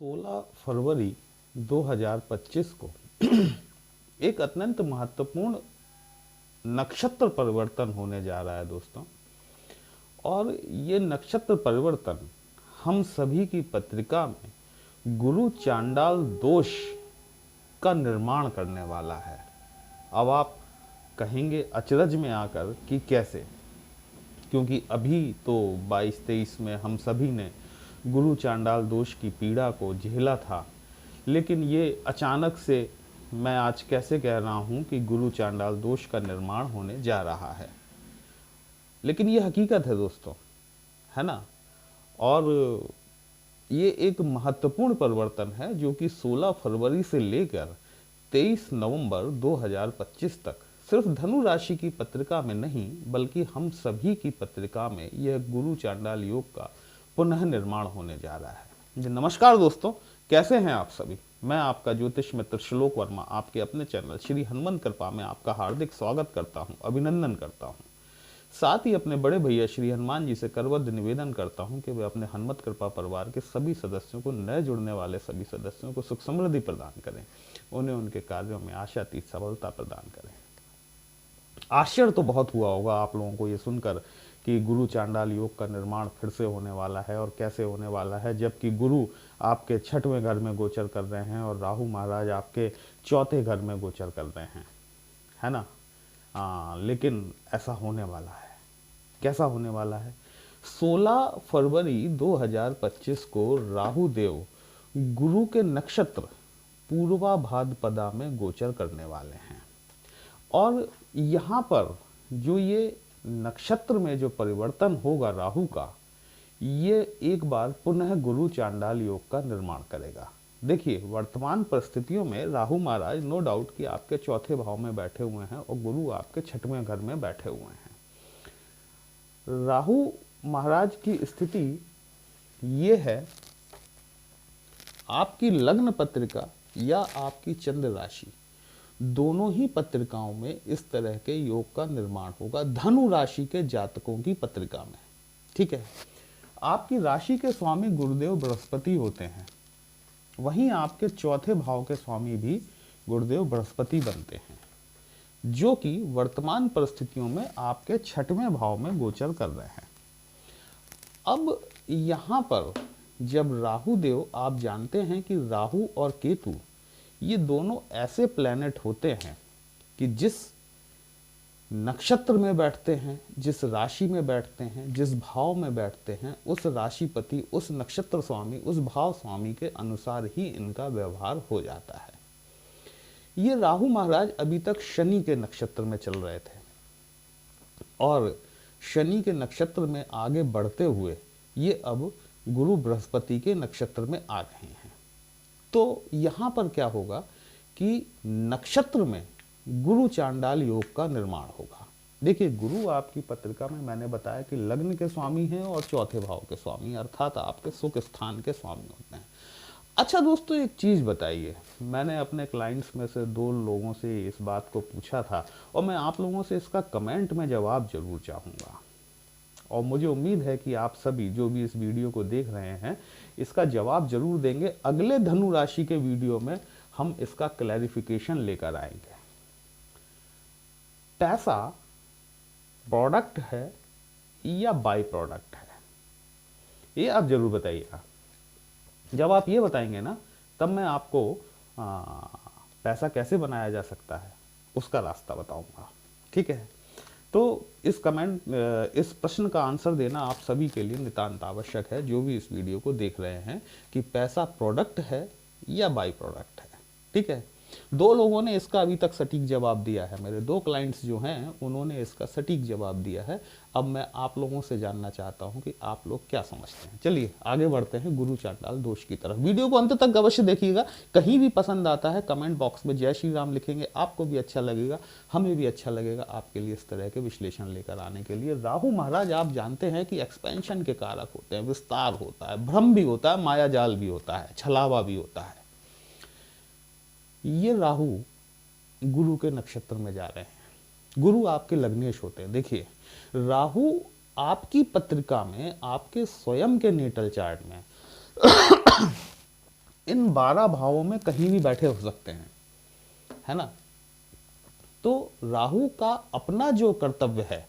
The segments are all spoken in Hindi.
16 फरवरी 2025 को एक अत्यंत महत्वपूर्ण नक्षत्र परिवर्तन होने जा रहा है दोस्तों। और ये नक्षत्र परिवर्तन हम सभी की पत्रिका में गुरु चांडाल दोष का निर्माण करने वाला है। अब आप कहेंगे अचरज में आकर कि कैसे, क्योंकि अभी तो 22-23 में हम सभी ने गुरु चांडाल दोष की पीड़ा को झेला था, लेकिन ये अचानक से मैं आज कैसे कह रहा हूँ कि गुरु चांडाल दोष का निर्माण होने जा रहा है। लेकिन ये हकीकत है दोस्तों, है ना। और ये एक महत्वपूर्ण परिवर्तन है जो कि 16 फरवरी से लेकर 23 नवंबर 2025 तक सिर्फ धनु राशि की पत्रिका में नहीं बल्कि हम सभी की पत्रिका में यह गुरु चांडाल योग का पुनः निर्माण होने जा रहा है। जी नमस्कार दोस्तों, कैसे हैं आप सभी। मैं आपका ज्योतिष मित्र श्लोक वर्मा आपके अपने चैनल श्री हनुमंत कृपा में आपका हार्दिक स्वागत करता हूं, अभिनंदन करता हूं। साथ ही अपने बड़े भैया श्री हनुमान जी से करबद्ध निवेदन करता हूं कि वे अपने हनुमत कृपा परिवार के सभी सदस्यों को, नए जुड़ने वाले सभी सदस्यों को सुख समृद्धि प्रदान करें, उन्हें उनके कार्यों में आशातीत सफलता प्रदान करें। आश्चर्य तो बहुत हुआ होगा आप लोगों को ये सुनकर कि गुरु चांडाल योग का निर्माण फिर से होने वाला है और कैसे होने वाला है, जबकि गुरु आपके 6वें घर में गोचर कर रहे हैं और राहु महाराज आपके 4थे घर में गोचर कर रहे हैं, है ना। लेकिन ऐसा होने वाला है। कैसा होने वाला है? 16 फरवरी 2025 को राहु देव गुरु के नक्षत्र पूर्वा भाद्रपदा में गोचर करने वाले हैं। और यहाँ पर जो ये नक्षत्र में जो परिवर्तन होगा राहु का, ये एक बार पुनः गुरु चांडाल योग का निर्माण करेगा। देखिए, वर्तमान परिस्थितियों में राहु महाराज नो डाउट कि आपके 4थे भाव में बैठे हुए हैं और गुरु आपके 6वें घर में बैठे हुए हैं। राहु महाराज की स्थिति ये है, आपकी लग्न पत्रिका या आपकी चंद्र राशि दोनों ही पत्रिकाओं में इस तरह के योग का निर्माण होगा, धनु राशि के जातकों की पत्रिका में। ठीक है, आपकी राशि के स्वामी गुरुदेव बृहस्पति होते हैं, वहीं आपके 4थे भाव के स्वामी भी गुरुदेव बृहस्पति बनते हैं, जो कि वर्तमान परिस्थितियों में आपके 6वें भाव में गोचर कर रहे हैं। अब यहाँ पर जब राहु देव, आप जानते हैं कि राहु और केतु ये दोनों ऐसे प्लैनेट होते हैं कि जिस नक्षत्र में बैठते हैं, जिस राशि में बैठते हैं, जिस भाव में बैठते हैं, उस राशिपति, उस नक्षत्र स्वामी, उस भाव स्वामी के अनुसार ही इनका व्यवहार हो जाता है। ये राहु महाराज अभी तक शनि के नक्षत्र में चल रहे थे और शनि के नक्षत्र में आगे बढ़ते हुए ये अब गुरु बृहस्पति के नक्षत्र में आ रहे हैं। तो यहाँ पर क्या होगा कि नक्षत्र में गुरु चांडाल योग का निर्माण होगा। देखिए, गुरु आपकी पत्रिका में मैंने बताया कि लग्न के स्वामी हैं और 4थे भाव के स्वामी, अर्थात आपके सुख स्थान के स्वामी होते हैं। अच्छा दोस्तों, एक चीज़ बताइए, मैंने अपने क्लाइंट्स में से 2 लोगों से इस बात को पूछा था और मैं आप लोगों से इसका कमेंट में जवाब जरूर चाहूँगा और मुझे उम्मीद है कि आप सभी जो भी इस वीडियो को देख रहे हैं इसका जवाब जरूर देंगे। अगले धनु राशि के वीडियो में हम इसका क्लैरिफिकेशन लेकर आएंगे। पैसा प्रोडक्ट है या बाय प्रोडक्ट है, ये आप जरूर बताइएगा। जब आप ये बताएंगे ना, तब मैं आपको पैसा कैसे बनाया जा सकता है उसका रास्ता बताऊंगा। ठीक है, तो इस प्रश्न का आंसर देना आप सभी के लिए नितांत आवश्यक है, जो भी इस वीडियो को देख रहे हैं, कि पैसा प्रोडक्ट है या बाई प्रोडक्ट है। ठीक है, 2 लोगों ने इसका अभी तक सटीक जवाब दिया है। मेरे 2 क्लाइंट्स जो हैं उन्होंने इसका सटीक जवाब दिया है। अब मैं आप लोगों से जानना चाहता हूं कि आप लोग क्या समझते हैं। चलिए आगे बढ़ते हैं गुरु चांडाल दोष की तरफ। वीडियो को अंत तक अवश्य देखिएगा। कहीं भी पसंद आता है कमेंट बॉक्स में जय श्री राम लिखेंगे, आपको भी अच्छा लगेगा, हमें भी अच्छा लगेगा आपके लिए इस तरह के विश्लेषण लेकर आने के लिए। राहु महाराज आप जानते हैं कि एक्सपेंशन के कारक होते हैं, विस्तार होता है, भ्रम भी होता है, मायाजाल भी होता है, छलावा भी होता है। ये राहु गुरु के नक्षत्र में जा रहे हैं। गुरु आपके लग्नेश होते हैं। देखिए, राहु आपकी पत्रिका में, आपके स्वयं के नेटल चार्ट में इन 12 भावों में कहीं भी बैठे हो सकते हैं, है ना। तो राहु का अपना जो कर्तव्य है,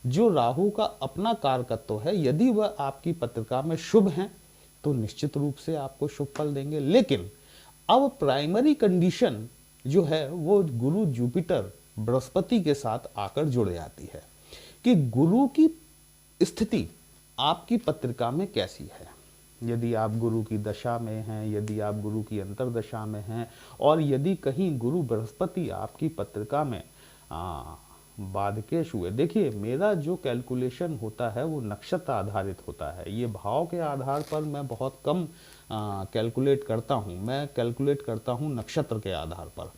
जो राहु का अपना कारकत्व है, यदि वह आपकी पत्रिका में शुभ हैं तो निश्चित रूप से आपको शुभ फल देंगे। लेकिन अब प्राइमरी कंडीशन जो है वो गुरु जुपिटर बृहस्पति के साथ आकर जुड़ जाती है कि गुरु की स्थिति आपकी पत्रिका में कैसी है। यदि आप गुरु की दशा में हैं, यदि आप गुरु की अंतर्दशा में हैं, और यदि कहीं गुरु बृहस्पति आपकी पत्रिका में बाधकेश हुए, देखिए मेरा जो कैलकुलेशन होता है वो नक्षत्र आधारित होता है, ये भाव के आधार पर मैं बहुत कम कैलकुलेट करता हूँ, मैं कैलकुलेट करता हूँ नक्षत्र के आधार पर।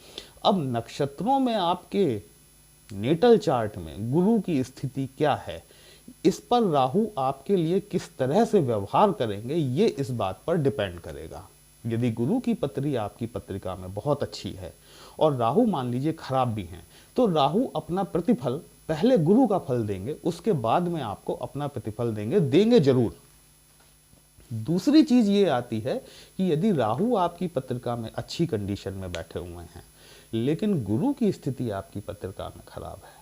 अब नक्षत्रों में आपके नेटल चार्ट में गुरु की स्थिति क्या है, इस पर राहु आपके लिए किस तरह से व्यवहार करेंगे ये इस बात पर डिपेंड करेगा। यदि गुरु की पत्री आपकी पत्रिका में बहुत अच्छी है और राहु मान लीजिए खराब भी हैं, तो राहु अपना प्रतिफल पहले गुरु का फल देंगे, उसके बाद में आपको अपना प्रतिफल देंगे जरूर। दूसरी चीज ये आती है कि यदि राहु आपकी पत्रिका में अच्छी कंडीशन में बैठे हुए हैं लेकिन गुरु की स्थिति आपकी पत्रिका में खराब है,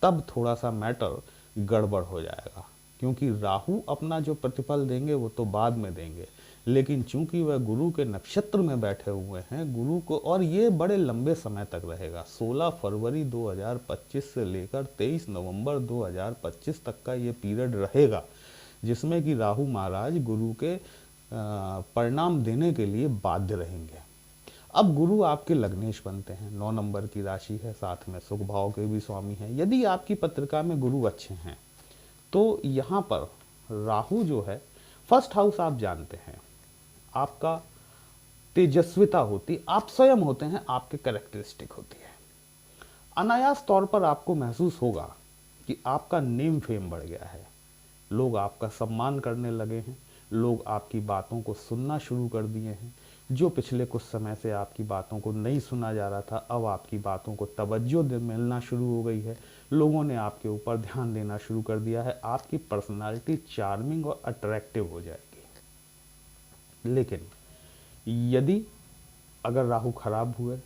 तब थोड़ा सा मैटर गड़बड़ हो जाएगा, क्योंकि राहु अपना जो प्रतिफल देंगे वो तो बाद में देंगे, लेकिन चूंकि वह गुरु के नक्षत्र में बैठे हुए हैं गुरु को, और ये बड़े लंबे समय तक रहेगा, 16 फरवरी 2025 से लेकर 23 नवंबर 2025 तक का ये पीरियड रहेगा, जिसमें कि राहु महाराज गुरु के परिणाम देने के लिए बाध्य रहेंगे। अब गुरु आपके लग्नेश बनते हैं, 9 नंबर की राशि है, साथ में सुख भाव के भी स्वामी हैं। यदि आपकी पत्रिका में गुरु अच्छे हैं तो यहाँ पर राहु जो है, फर्स्ट हाउस आप जानते हैं आपका तेजस्विता होती, आप स्वयं होते हैं, आपके कैरेक्टरिस्टिक होती है। अनायास तौर पर आपको महसूस होगा कि आपका नेम फेम बढ़ गया है, लोग आपका सम्मान करने लगे हैं, लोग आपकी बातों को सुनना शुरू कर दिए हैं। जो पिछले कुछ समय से आपकी बातों को नहीं सुना जा रहा था, अब आपकी बातों को तवज्जो मिलना शुरू हो गई है, लोगों ने आपके ऊपर ध्यान देना शुरू कर दिया है, आपकी पर्सनालिटी चार्मिंग और अट्रैक्टिव हो जाएगी। लेकिन यदि अगर राहु खराब हुए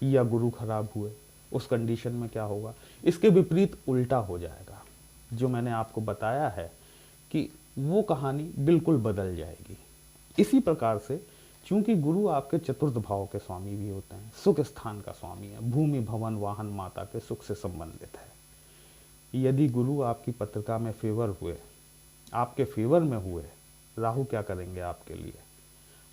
या गुरु खराब हुए, उस कंडीशन में क्या होगा, इसके विपरीत उल्टा हो जाएगा। जो मैंने आपको बताया है कि वो कहानी बिल्कुल बदल जाएगी। इसी प्रकार से चूंकि गुरु आपके चतुर्थ भाव के स्वामी भी होते हैं, सुख स्थान का स्वामी है, भूमि भवन वाहन माता के सुख से संबंधित है। यदि गुरु आपकी पत्रिका में फेवर हुए, आपके फेवर में हुए, राहु क्या करेंगे आपके लिए,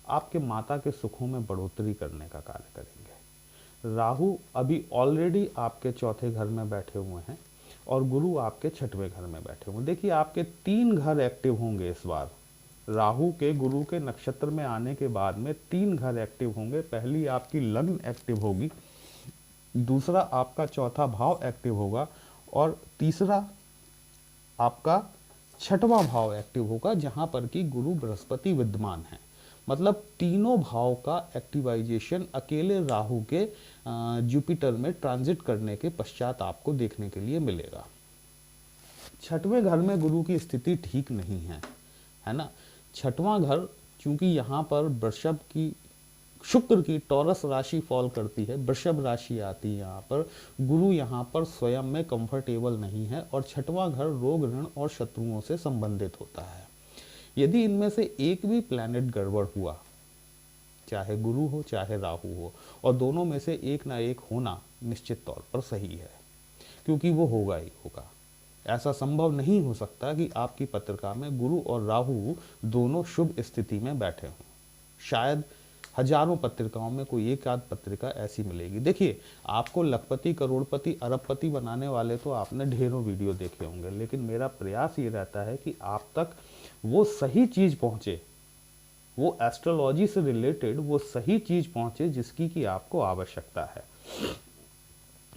आपके माता के सुखों में बढ़ोतरी करने का कार्य करेंगे। राहु अभी ऑलरेडी आपके चौथे घर में बैठे हुए हैं और गुरु आपके छठवें घर में बैठे हुए हैं। देखिए आपके 3 घर एक्टिव होंगे इस बार, राहु के गुरु के नक्षत्र में आने के बाद में 3 घर एक्टिव होंगे। पहली आपकी लग्न एक्टिव होगी, दूसरा आपका चौथा भाव एक्टिव होगा और तीसरा आपका छठवां भाव एक्टिव होगा, जहां पर कि गुरु बृहस्पति विद्यमान है। मतलब तीनों भाव का एक्टिवाइजेशन अकेले राहु के जुपिटर में ट्रांजिट करने के पश्चात आपको देखने के लिए मिलेगा। छठवें घर में गुरु की स्थिति ठीक नहीं है, है ना। छठवां घर चूंकि यहाँ पर वृषभ की, शुक्र की टॉरस राशि फॉल करती है, वृषभ राशि आती है यहाँ पर, गुरु यहाँ पर स्वयं में कंफर्टेबल नहीं है और छठवां घर रोग ऋण और शत्रुओं से संबंधित होता है। यदि इनमें से एक भी प्लैनेट गड़बड़ हुआ, चाहे गुरु हो चाहे राहु हो, और दोनों में से एक ना एक होना निश्चित तौर पर सही है, क्योंकि वो होगा ही होगा। ऐसा संभव नहीं हो सकता कि आपकी पत्रिका में गुरु और राहु दोनों शुभ स्थिति में बैठे हों। शायद हजारों पत्रिकाओं में कोई एक आध पत्रिका ऐसी मिलेगी। देखिए आपको लखपति करोड़पति अरबपति बनाने वाले तो आपने ढेरों वीडियो देखे होंगे, लेकिन मेरा प्रयास ये रहता है कि आप तक वो सही चीज पहुंचे, वो एस्ट्रोलॉजी से रिलेटेड वो सही चीज पहुंचे जिसकी कि आपको आवश्यकता है।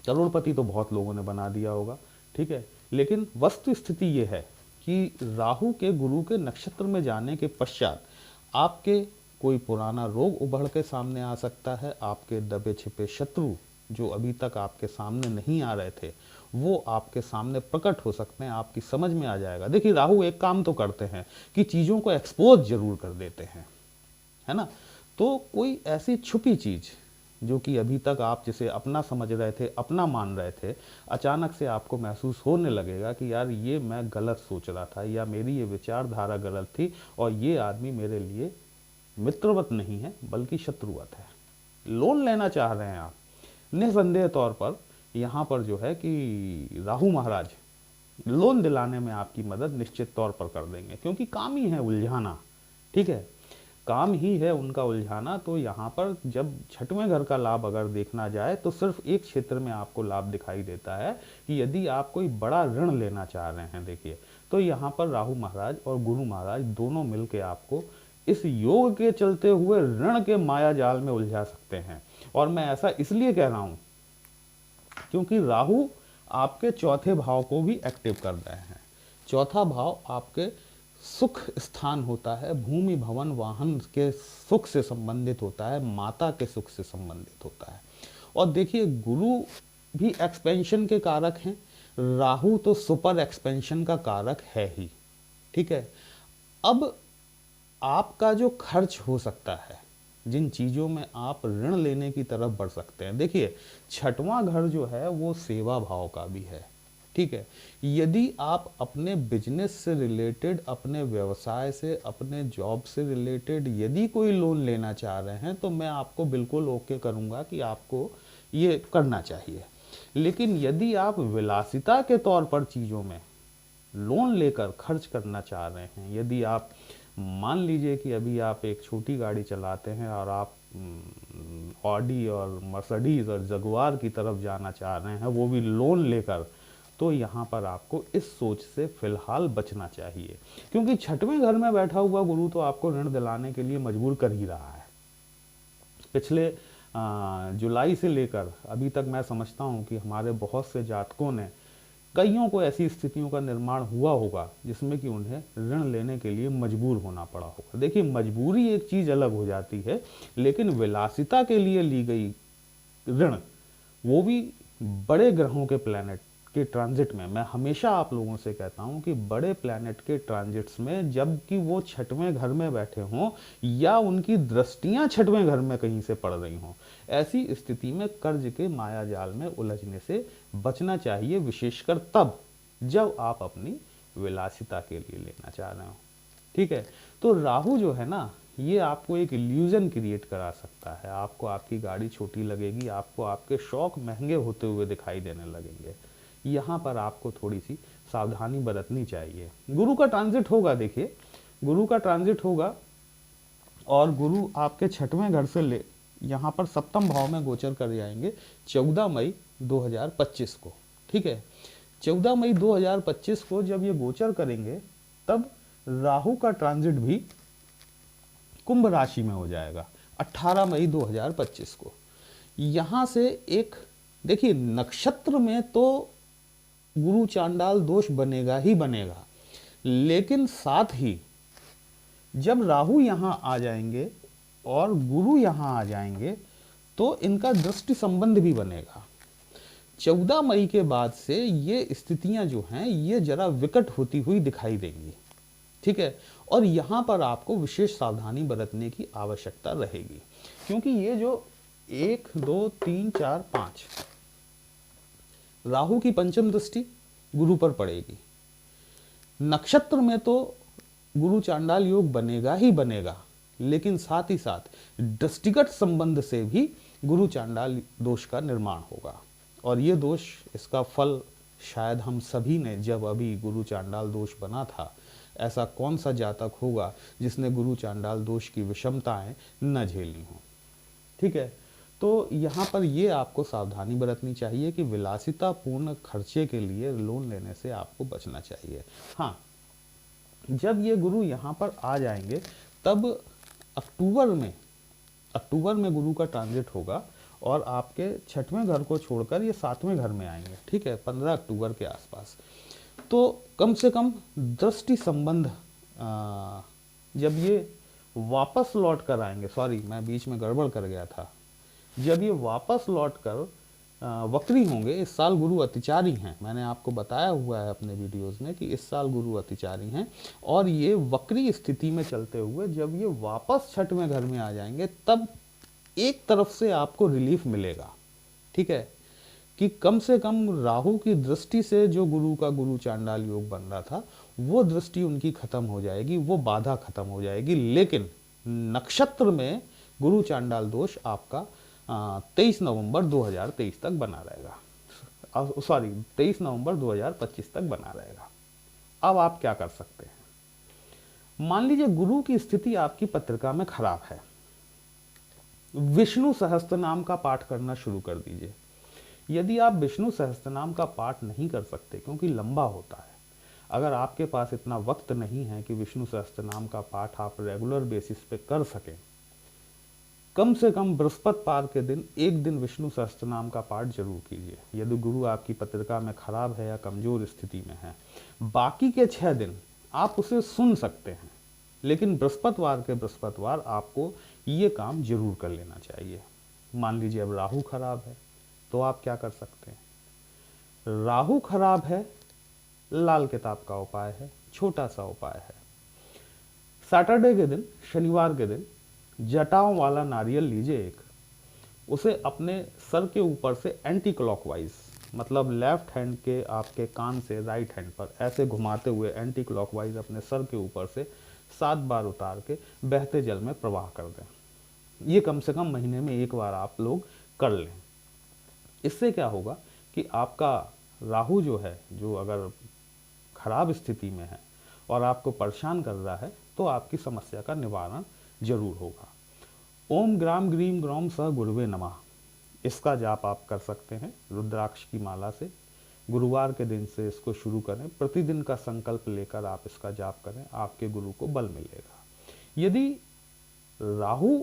करोड़पति तो बहुत लोगों ने बना दिया होगा, ठीक है, लेकिन वस्तु स्थिति ये है कि राहु के गुरु के नक्षत्र में जाने के पश्चात आपके कोई पुराना रोग उभर के सामने आ सकता है, आपके दबे छिपे शत्रु जो अभी तक आपके सामने नहीं आ रहे थे वो आपके सामने प्रकट हो सकते हैं, आपकी समझ में आ जाएगा। देखिए राहु एक काम तो करते हैं कि चीज़ों को एक्सपोज जरूर कर देते हैं, है ना। तो कोई ऐसी छुपी चीज़ जो कि अभी तक आप जिसे अपना समझ रहे थे, अपना मान रहे थे, अचानक से आपको महसूस होने लगेगा कि यार ये मैं गलत सोच रहा था, या मेरी ये विचारधारा गलत थी, और ये आदमी मेरे लिए मित्रवत नहीं है बल्कि शत्रुवत है। लोन लेना चाह रहे हैं आप, निसंदेह तौर पर यहाँ पर जो है कि राहु महाराज लोन दिलाने में आपकी मदद निश्चित तौर पर कर देंगे, क्योंकि काम ही है उलझाना, ठीक है, काम ही है उनका उलझाना। तो यहाँ पर जब छठवें घर का लाभ अगर देखना जाए तो सिर्फ एक क्षेत्र में आपको लाभ दिखाई देता है कि यदि आप कोई बड़ा ऋण लेना चाह रहे हैं, देखिए, तो यहाँ पर राहु महाराज और गुरु महाराज दोनों मिलके आपको इस योग के चलते हुए ऋण के माया जाल में उलझा सकते हैं। और मैं ऐसा इसलिए कह रहा हूं क्योंकि राहु आपके चौथे भाव को भी एक्टिव कर रहे हैं। चौथा भाव आपके सुख स्थान होता है, भूमि भवन वाहन के सुख से संबंधित होता है, माता के सुख से संबंधित होता है। और देखिए, गुरु भी एक्सपेंशन के कारक हैं, राहु तो सुपर एक्सपेंशन का कारक है ही, ठीक है। अब आपका जो खर्च हो सकता है, जिन चीज़ों में आप ऋण लेने की तरफ बढ़ सकते हैं, देखिए छठवां घर जो है वो सेवा भाव का भी है, ठीक है। यदि आप अपने बिजनेस से रिलेटेड, अपने व्यवसाय से, अपने जॉब से रिलेटेड यदि कोई लोन लेना चाह रहे हैं तो मैं आपको बिल्कुल ओके करूंगा कि आपको ये करना चाहिए। लेकिन यदि आप विलासिता के तौर पर चीज़ों में लोन लेकर खर्च करना चाह रहे हैं, यदि आप मान लीजिए कि अभी आप एक छोटी गाड़ी चलाते हैं और आप ऑडी और मर्सिडीज और जगुआर की तरफ जाना चाह रहे हैं, वो भी लोन लेकर, तो यहाँ पर आपको इस सोच से फिलहाल बचना चाहिए, क्योंकि छठवें घर में बैठा हुआ गुरु तो आपको ऋण दिलाने के लिए मजबूर कर ही रहा है। पिछले जुलाई से लेकर अभी तक मैं समझता हूँ कि हमारे बहुत से जातकों ने, कईयों को ऐसी स्थितियों का निर्माण हुआ होगा जिसमें कि उन्हें ऋण लेने के लिए मजबूर होना पड़ा होगा। देखिए, मजबूरी एक चीज़ अलग हो जाती है, लेकिन विलासिता के लिए ली गई ऋण, वो भी बड़े ग्रहों के प्लैनेट के ट्रांजिट में, मैं हमेशा आप लोगों से कहता हूं कि बड़े प्लैनेट के ट्रांजिट्स में, जबकि वो छठवें घर में बैठे हों या उनकी दृष्टियां छठवें घर में कहीं से पड़ रही हों, ऐसी स्थिति में कर्ज के माया जाल में उलझने से बचना चाहिए, विशेषकर तब जब आप अपनी विलासिता के लिए लेना चाह रहे हो, ठीक है। तो राहु जो है ना, ये आपको एक इल्यूजन क्रिएट करा सकता है। आपको आपकी गाड़ी छोटी लगेगी, आपको आपके शौक महंगे होते हुए दिखाई देने लगेंगे। यहाँ पर आपको थोड़ी सी सावधानी बरतनी चाहिए। गुरु का ट्रांजिट होगा, देखिए गुरु का ट्रांजिट होगा, और गुरु आपके छठवें घर से ले यहाँ पर सप्तम भाव में गोचर कर जाएंगे 14 मई 2025 को, ठीक है। 14 मई 2025 को जब ये गोचर करेंगे, तब राहु का ट्रांजिट भी कुंभ राशि में हो जाएगा 18 मई 2025 को। यहाँ से एक, देखिए नक्षत्र में तो गुरु चांडाल दोष बनेगा ही बनेगा, लेकिन साथ ही जब राहु यहाँ आ जाएंगे और गुरु यहाँ आ जाएंगे तो इनका दृष्टि संबंध भी बनेगा। 14 मई के बाद से ये स्थितियां जो हैं ये जरा विकट होती हुई दिखाई देंगी, ठीक है। और यहाँ पर आपको विशेष सावधानी बरतने की आवश्यकता रहेगी, क्योंकि ये जो 1 2 3 4 5 राहु की पंचम दृष्टि गुरु पर पड़ेगी। नक्षत्र में तो गुरु चांडाल योग बनेगा ही बनेगा, लेकिन साथ ही साथ दृष्टिगत संबंध से भी गुरु चांडाल दोष का निर्माण होगा। और ये दोष, इसका फल शायद हम सभी ने, जब अभी गुरु चांडाल दोष बना था, ऐसा कौन सा जातक होगा जिसने गुरु चांडाल दोष की विषमताएं न झेली हों, ठीक है। तो यहाँ पर ये आपको सावधानी बरतनी चाहिए कि विलासिता पूर्ण खर्चे के लिए लोन लेने से आपको बचना चाहिए। हाँ, जब ये गुरु यहाँ पर आ जाएंगे तब अक्टूबर में गुरु का ट्रांजिट होगा, और आपके छठवें घर को छोड़कर ये सातवें घर में आएंगे, ठीक है, 15 अक्टूबर के आसपास। तो कम से कम दृष्टि संबंध जब ये वापस लौट कर आएंगे, सॉरी मैं बीच में गड़बड़ कर गया था, जब ये वापस लौट कर वक्री होंगे। इस साल गुरु अतिचारी हैं, मैंने आपको बताया हुआ है अपने वीडियोस में कि इस साल गुरु अतिचारी हैं, और ये वक्री स्थिति में चलते हुए जब ये वापस छठवें घर में आ जाएंगे तब एक तरफ से आपको रिलीफ मिलेगा। ठीक है, कि कम से कम राहु की दृष्टि से जो गुरु का गुरु चांडाल योग बन रहा था वो दृष्टि उनकी खत्म हो जाएगी, वो बाधा खत्म हो जाएगी। लेकिन नक्षत्र में गुरु चांडाल दोष आपका 23 नवंबर 2023 तक बना रहेगा, सॉरी 23 नवंबर 2025 तक बना रहेगा। अब आप क्या कर सकते हैं? मान लीजिए गुरु की स्थिति आपकी पत्रिका में खराब है, विष्णु सहस्त्रनाम का पाठ करना शुरू कर दीजिए। यदि आप विष्णु सहस्त्रनाम का पाठ नहीं कर सकते क्योंकि लंबा होता है, अगर आपके पास इतना वक्त नहीं है कि विष्णु सहस्त्रनाम का पाठ आप रेगुलर बेसिस पे कर सकें, कम से कम बृहस्पतिवार के दिन एक दिन विष्णु सहस्त्रनाम का पाठ जरूर कीजिए, यदि गुरु आपकी पत्रिका में खराब है या कमजोर स्थिति में है। बाकी के 6 दिन आप उसे सुन सकते हैं, लेकिन बृहस्पतिवार के बृहस्पतिवार आपको ये काम जरूर कर लेना चाहिए। मान लीजिए अब राहु खराब है तो आप क्या कर सकते हैं? राहु खराब है, लाल किताब का उपाय है, छोटा सा उपाय है। सैटरडे के दिन, शनिवार के दिन जटाओं वाला नारियल लीजिए एक, उसे अपने सर के ऊपर से एंटी क्लॉकवाइज, मतलब लेफ्ट हैंड के आपके कान से राइट हैंड पर ऐसे घुमाते हुए एंटी क्लॉकवाइज अपने सर के ऊपर से 7 बार उतार के बहते जल में प्रवाह कर दें। ये कम से कम महीने में एक बार आप लोग कर लें। इससे क्या होगा कि आपका राहु जो है, जो अगर खराब स्थिति में है और आपको परेशान कर रहा है, तो आपकी समस्या का निवारण जरूर होगा। ओम ग्राम ग्रीम ग्रौम स गुरुवे नमः, इसका जाप आप कर सकते हैं रुद्राक्ष की माला से। गुरुवार के दिन से इसको शुरू करें, प्रतिदिन का संकल्प लेकर आप इसका जाप करें, आपके गुरु को बल मिलेगा। यदि राहु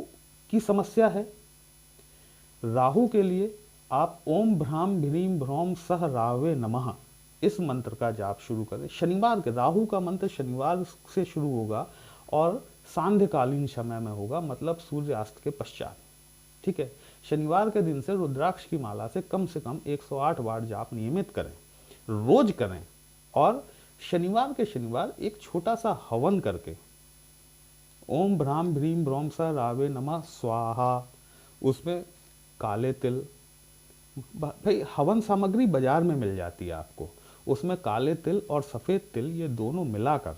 की समस्या है, राहु के लिए आप ओम भ्राम भ्रीम भ्रौम सह रावे नमः इस मंत्र का जाप शुरू करें। शनिवार के, राहु का मंत्र शनिवार से शुरू होगा और सांध्यकालीन समय में होगा, मतलब सूर्यास्त के पश्चात। ठीक है, शनिवार के दिन से रुद्राक्ष की माला से कम 108 बार जाप नियमित करें, रोज करें, और शनिवार के शनिवार एक छोटा सा हवन करके ओम भ्राम भ्रीम भ्रौम स रावे नमः स्वाहा, उसमें काले तिल, भाई हवन सामग्री बाजार में मिल जाती है आपको, उसमें काले तिल और सफ़ेद तिल ये दोनों मिलाकर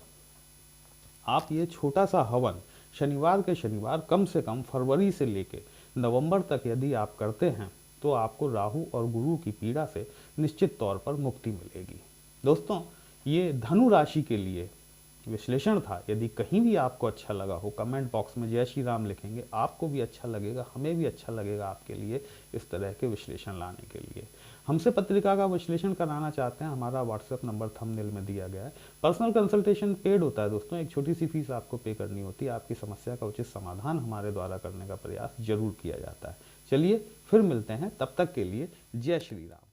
आप ये छोटा सा हवन शनिवार के शनिवार कम से कम फरवरी से लेके नवंबर तक यदि आप करते हैं तो आपको राहु और गुरु की पीड़ा से निश्चित तौर पर मुक्ति मिलेगी। दोस्तों, ये धनु राशि के लिए विश्लेषण था। यदि कहीं भी आपको अच्छा लगा हो, कमेंट बॉक्स में जय श्री राम लिखेंगे, आपको भी अच्छा लगेगा, हमें भी अच्छा लगेगा आपके लिए इस तरह के विश्लेषण लाने के लिए। हमसे पत्रिका का विश्लेषण कराना चाहते हैं, हमारा व्हाट्सएप नंबर थंबनेल में दिया गया है। पर्सनल कंसल्टेशन पेड होता है दोस्तों, एक छोटी सी फीस आपको पे करनी होती है। आपकी समस्या का उचित समाधान हमारे द्वारा करने का प्रयास जरूर किया जाता है। चलिए फिर मिलते हैं, तब तक के लिए जय श्री राम।